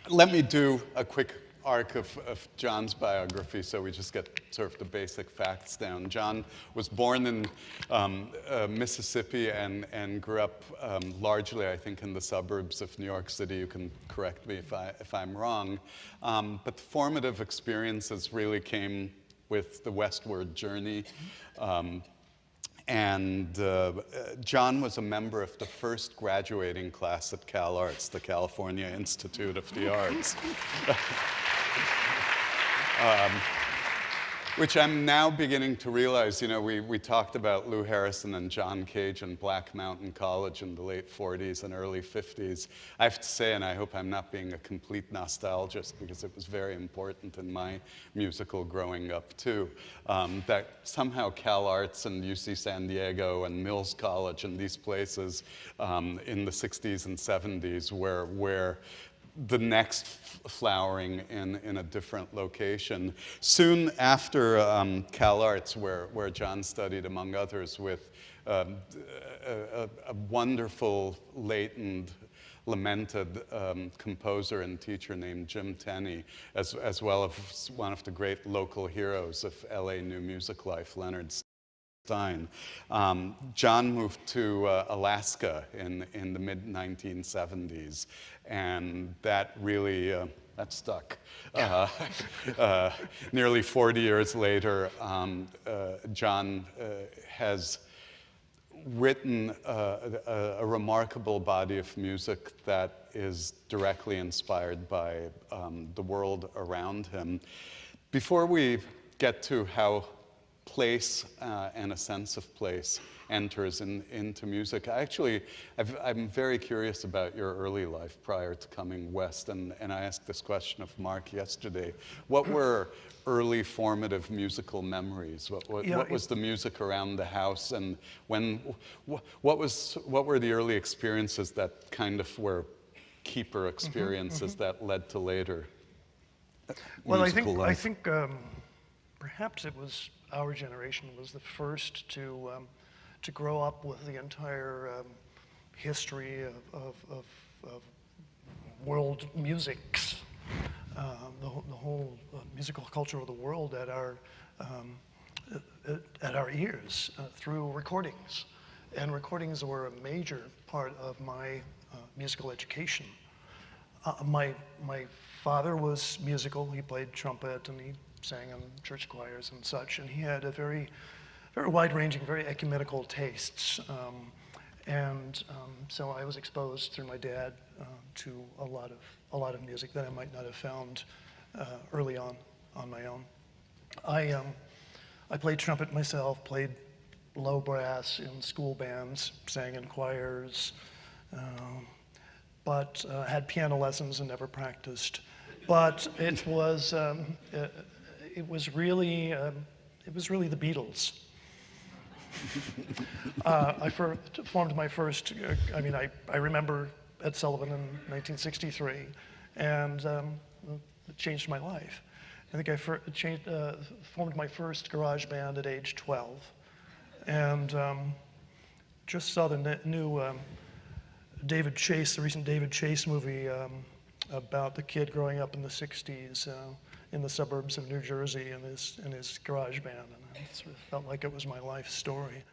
let me do a quick arc of John's biography so we just get sort of the basic facts down. John was born in Mississippi and grew up largely, I think, in the suburbs of New York City. You can correct me if I'm wrong. But the formative experiences really came with the westward journey. John was a member of the first graduating class at Cal Arts, the California Institute of the Arts. Which I'm now beginning to realize, you know, we talked about Lou Harrison and John Cage and Black Mountain College in the late 40s and early 50s. I have to say, and I hope I'm not being a complete nostalgist because it was very important in my musical growing up too, that somehow Cal Arts and UC San Diego and Mills College and these places in the 60s and 70s where the next flowering in a different location. Soon after Cal Arts, where John studied, among others, with a wonderful, late and lamented composer and teacher named Jim Tenney, as well as one of the great local heroes of LA new music life, Leonard Stein. John moved to Alaska in the mid-1970s, and that really, that stuck. Nearly 40 years later, John has written a remarkable body of music that is directly inspired by the world around him. Before we get to how place and a sense of place enters into music, I'm very curious about your early life prior to coming west, and I asked this question of Mark yesterday. What were early formative musical memories? What was the music around the house, and what were the early experiences that kind of were keeper experiences that led to later musical life? I think perhaps it was our generation was the first to grow up with the entire history of world musics, the whole musical culture of the world at our ears through recordings, and recordings were a major part of my musical education. My father was musical. He played trumpet and he sang in church choirs and such, and he had a very wide-ranging, very ecumenical tastes. So I was exposed through my dad to a lot of music that I might not have found early on my own. I played trumpet myself, played low brass in school bands, sang in choirs, but had piano lessons and never practiced. But it was really the Beatles. I formed my first, I remember Ed Sullivan in 1963, and it changed my life. I think I formed my first garage band at age 12, and just saw the new David Chase, the recent David Chase movie about the kid growing up in the 60s in the suburbs of New Jersey in his garage band, and it sort of felt like it was my life story.